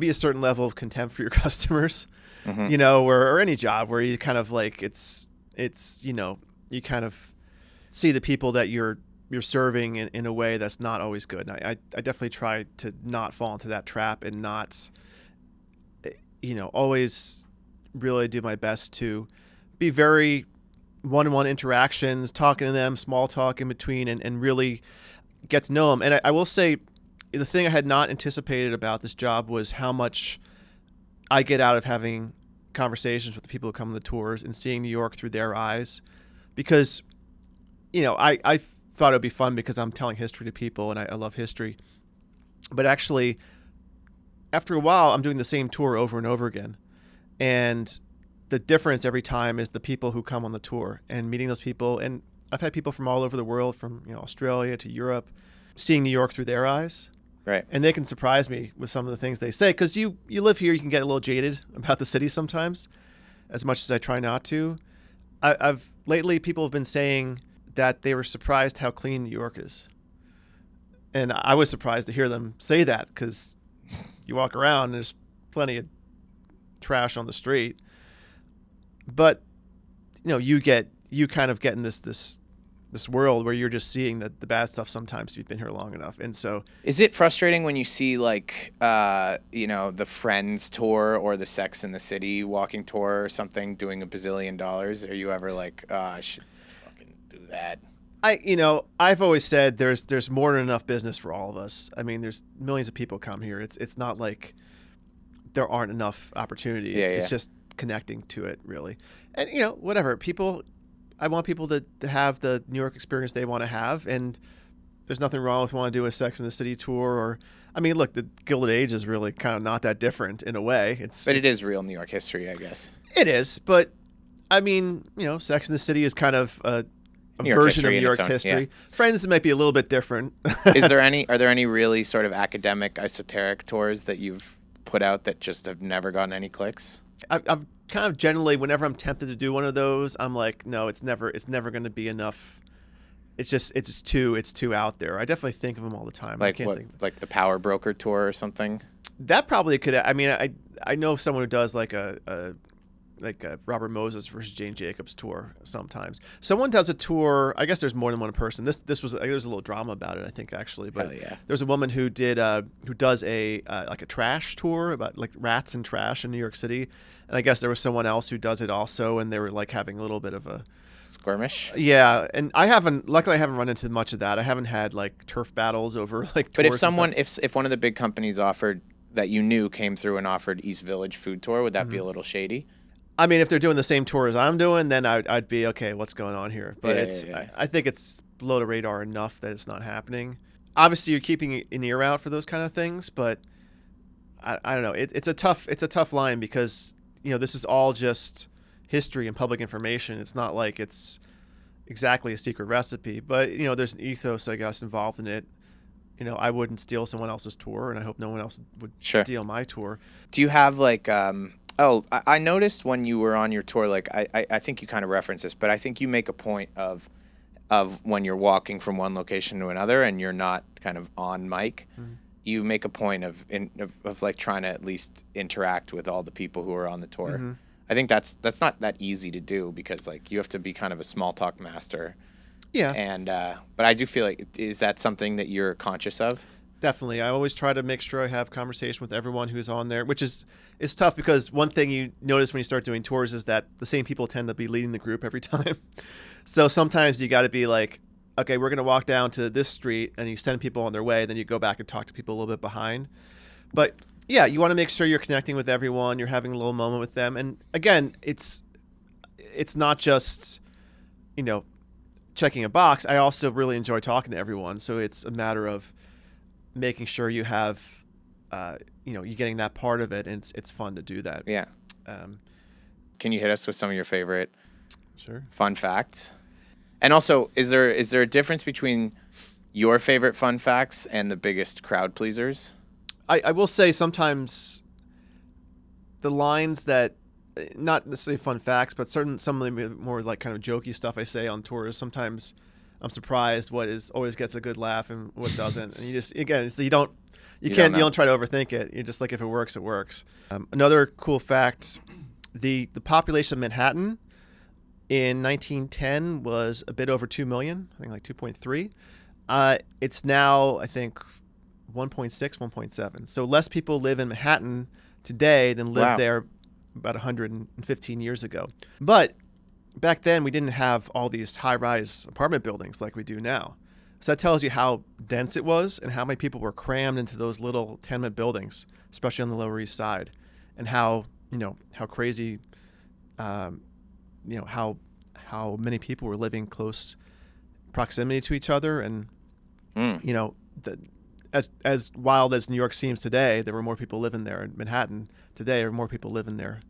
be a certain level of contempt for your customers, or any job where you kind of like, it's you kind of see the people that you're serving in a way that's not always good. And I definitely try to not fall into that trap, and not, always really do my best to be very one-on-one interactions, talking to them, small talk in between, and really get to know them. And I will say, the thing I had not anticipated about this job was how much I get out of having conversations with the people who come on the tours and seeing New York through their eyes. Because, I thought it would be fun because I'm telling history to people, and I love history. But actually, after a while, I'm doing the same tour over and over again. And the difference every time is the people who come on the tour, and meeting those people. And I've had people from all over the world, from Australia to Europe, seeing New York through their eyes. Right. And they can surprise me with some of the things they say, because you live here, you can get a little jaded about the city sometimes, as much as I try not to. Lately, people have been saying that they were surprised how clean New York is. And I was surprised to hear them say that, because you walk around and there's plenty of trash on the street. But you kind of get in this world where you're just seeing the bad stuff sometimes if you've been here long enough. And so, is it frustrating when you see like the Friends tour or the Sex and the City walking tour or something doing $1 bazillion? Are you ever like, I should fucking do that? I've always said there's more than enough business for all of us. I mean, there's millions of people come here. It's not like there aren't enough opportunities. Yeah, It's just connecting to it, really. And whatever people, I want people to have the New York experience they want to have, and there's nothing wrong with wanting to do a Sex and the City tour. Or, I mean, look, the Gilded Age is really kind of not that different in a way. But it is real New York history, I guess. It is, but I mean, Sex and the City is kind of a version of New York's history. Yeah. Friends might be a little bit different. Are there any really sort of academic, esoteric tours that you've put out that just have never gotten any clicks? I've kind of generally, whenever I'm tempted to do one of those, I'm like, no, it's never going to be enough. It's too out there. I definitely think of them all the time. Like like the Power Broker tour or something? That probably could. I mean, I know someone who does like a Robert Moses versus Jane Jacobs tour sometimes. Someone does a tour. I guess there's more than one person. This was there's a little drama about it, I think, actually. But yeah. There's a woman who does a like a trash tour about like rats and trash in New York City, and I guess there was someone else who does it also, and they were like having a little bit of a skirmish. Yeah, and luckily I haven't run into much of that. I haven't had like turf battles over like. But if one of the big companies offered that came through and offered East Village food tour, would that be a little shady? I mean, if they're doing the same tour as I'm doing, then I'd be okay. What's going on here? But yeah. I think it's below the radar enough that it's not happening. Obviously, you're keeping an ear out for those kind of things, but I don't know. It's a tough line, because this is all just history and public information. It's not like it's exactly a secret recipe, but there's an ethos, I guess, involved in it. I wouldn't steal someone else's tour, and I hope no one else would steal my tour. Do you have like I noticed when you were on your tour, like I think you kind of referenced this, but I think you make a point of when you're walking from one location to another and you're not kind of on mic, you make a point of like trying to at least interact with all the people who are on the tour. Mm-hmm. I think that's not that easy to do, because like you have to be kind of a small talk master. Yeah. And but I do feel like, is that something that you're conscious of? Definitely. I always try to make sure I have conversation with everyone who's on there, which is tough, because one thing you notice when you start doing tours is that the same people tend to be leading the group every time. So sometimes you got to be like, okay, we're going to walk down to this street, and you send people on their way, then you go back and talk to people a little bit behind. But yeah, you want to make sure you're connecting with everyone, you're having a little moment with them. And again, it's not just, checking a box. I also really enjoy talking to everyone. So it's a matter of making sure you have, you're getting that part of it, and it's fun to do that. Yeah. Can you hit us with some of your favorite fun facts? And also, is there a difference between your favorite fun facts and the biggest crowd pleasers? I will say sometimes the lines that, not necessarily fun facts, but some of the more like kind of jokey stuff I say on tours, sometimes I'm surprised what always gets a good laugh and what doesn't. And you just, again, so you don't try to overthink it. You're just like, if it works, it works. Another cool fact, the population of Manhattan in 1910 was a bit over 2 million, I think like 2.3. It's now, I think, 1.6, 1.7. So less people live in Manhattan today than lived there about 115 years ago. But back then, we didn't have all these high-rise apartment buildings like we do now. So that tells you how dense it was and how many people were crammed into those little tenement buildings, especially on the Lower East Side, and how crazy, how many people were living close proximity to each other. And, as wild as New York seems today, there were more people living there. In Manhattan today, there were more people living there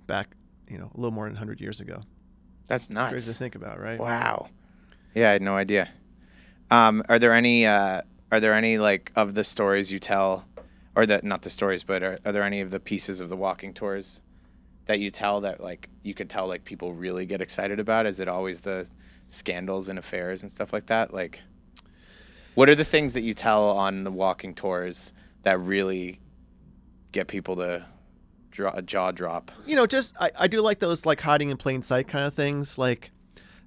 back, a little more than 100 years ago. That's nuts. Crazy to think about, right? Wow. Yeah, I had no idea. Are there any like of the stories you tell, or not the stories, but are there any of the pieces of the walking tours that you tell that like you could tell like people really get excited about? Is it always the scandals and affairs and stuff like that? Like, What are the things that you tell on the walking tours that really get people to draw a jaw drop? Just I do like those like hiding in plain sight kind of things. Like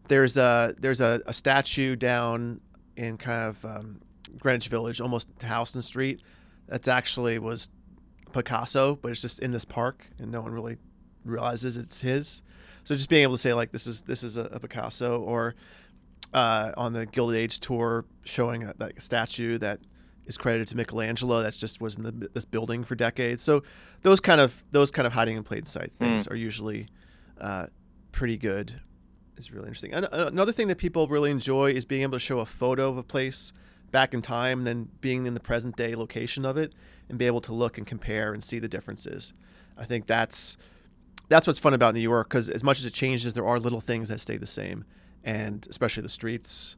there's a statue down in kind of Greenwich Village, almost to Houston Street. That's actually was Picasso, but it's just in this park, and no one really realizes it's his. So just being able to say like this is a Picasso, or on the Gilded Age tour, showing that statue that is credited to Michelangelo that just was in this building for decades. So those kind of hiding in plain sight things are usually pretty good. It's really interesting. And another thing that people really enjoy is being able to show a photo of a place back in time, and then being in the present day location of it, and be able to look and compare and see the differences. I think that's what's fun about New York, because as much as it changes, there are little things that stay the same, and especially the streets.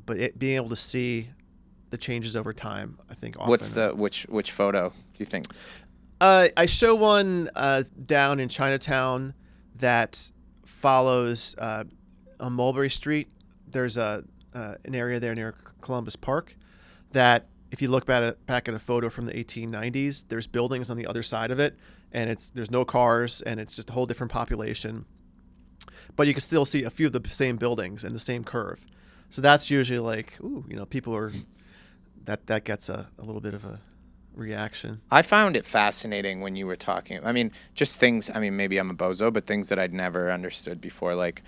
But being able to see the changes over time, I think. Often, What's the which photo do you think? I show one down in Chinatown that follows on Mulberry Street. There's an area there near Columbus Park that, if you look back at a photo from the 1890s, there's buildings on the other side of it, and there's no cars, and it's just a whole different population. But you can still see a few of the same buildings and the same curve. So that's usually like, ooh, people are that gets a little bit of a reaction. I found it fascinating when you were talking. I mean, just things. I mean, maybe I'm a bozo, but things that I'd never understood before, like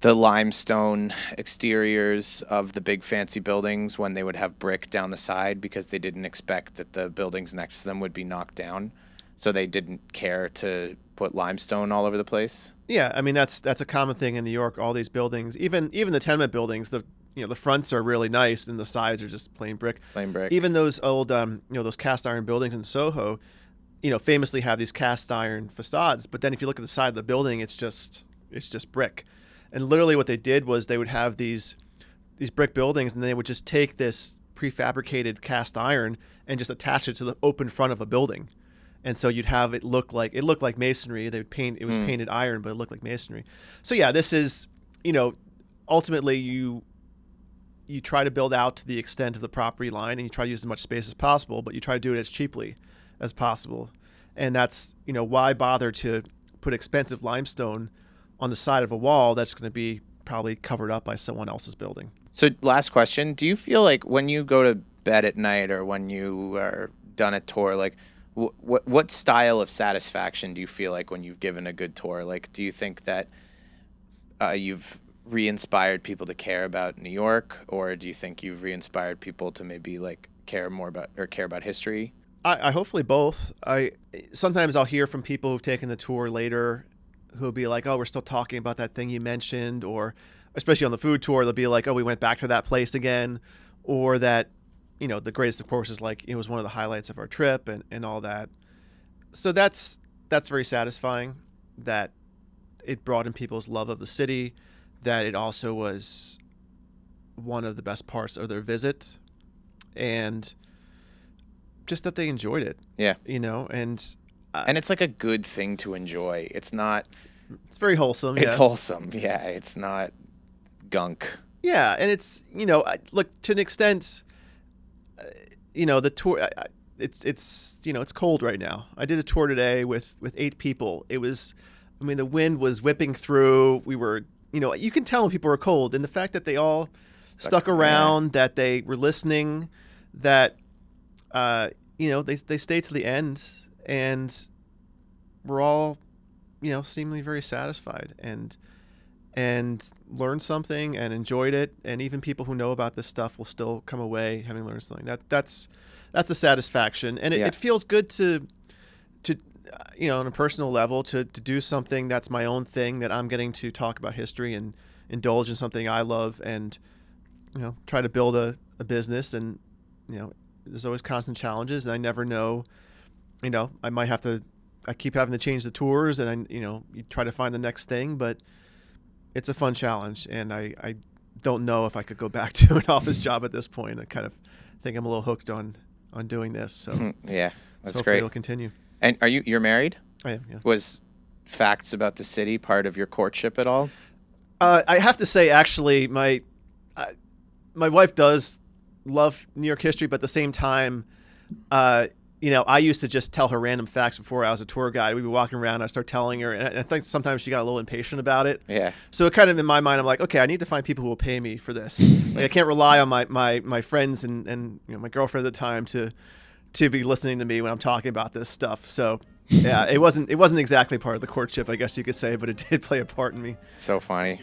the limestone exteriors of the big fancy buildings when they would have brick down the side, because they didn't expect that the buildings next to them would be knocked down. So they didn't care to put limestone all over the place. Yeah, I mean that's a common thing in New York. All these buildings, even the tenement buildings, the fronts are really nice and the sides are just plain brick. Plain brick. Even those old those cast iron buildings in Soho, famously have these cast iron facades. But then if you look at the side of the building, it's just brick. And literally what they did was they would have these brick buildings, and they would just take this prefabricated cast iron and just attach it to the open front of a building. And so you'd have it looked like masonry. They would paint, it was painted iron, but it looked like masonry. So yeah, this is, ultimately you try to build out to the extent of the property line, and you try to use as much space as possible, but you try to do it as cheaply as possible. And that's, why bother to put expensive limestone on the side of a wall that's going to be probably covered up by someone else's building. So last question, do you feel like when you go to bed at night, or when you are done a tour, like what style of satisfaction do you feel like when you've given a good tour? Like, do you think that you've re-inspired people to care about New York, or do you think you've re-inspired people to maybe like care about history? I hopefully both. Sometimes I'll hear from people who've taken the tour later who'll be like, oh, we're still talking about that thing you mentioned, or especially on the food tour, they'll be like, oh, we went back to that place again, or that, the greatest of course is like, it was one of the highlights of our trip and all that. So that's very satisfying, that it brought in people's love of the city, that it also was one of the best parts of their visit, and just that they enjoyed it. Yeah. And it's like a good thing to enjoy. It's very wholesome. It's yes. wholesome. Yeah. It's not gunk. Yeah. And it's, look, to an extent, the tour, it's cold right now. I did a tour today with 8 people. It was, the wind was whipping through. We were, you can tell when people are cold, and the fact that they all stuck around, that they were listening, that, they stayed to the end, and we're all, seemingly very satisfied and learned something and enjoyed it. And even people who know about this stuff will still come away having learned something. That's a satisfaction, and it feels good to on a personal level to do something that's my own thing, that I'm getting to talk about history and indulge in something I love, and try to build a business. And there's always constant challenges, and I never know. I keep having to change the tours, and you try to find the next thing, but it's a fun challenge, and I don't know if I could go back to an office job at this point. I kind of think I'm a little hooked on doing this. So yeah, that's hopefully great. It'll continue. And you're married? I am, yeah. Was facts about the city part of your courtship at all? I have to say, actually, my wife does love New York history, but at the same time, I used to just tell her random facts before I was a tour guide. We'd be walking around, I start telling her, and I think sometimes she got a little impatient about it. Yeah. So it kind of, in my mind, I'm like, okay, I need to find people who will pay me for this. Like, I can't rely on my friends and my girlfriend at the time to be listening to me when I'm talking about this stuff. So yeah, it wasn't exactly part of the courtship, I guess you could say, but it did play a part in me. So funny.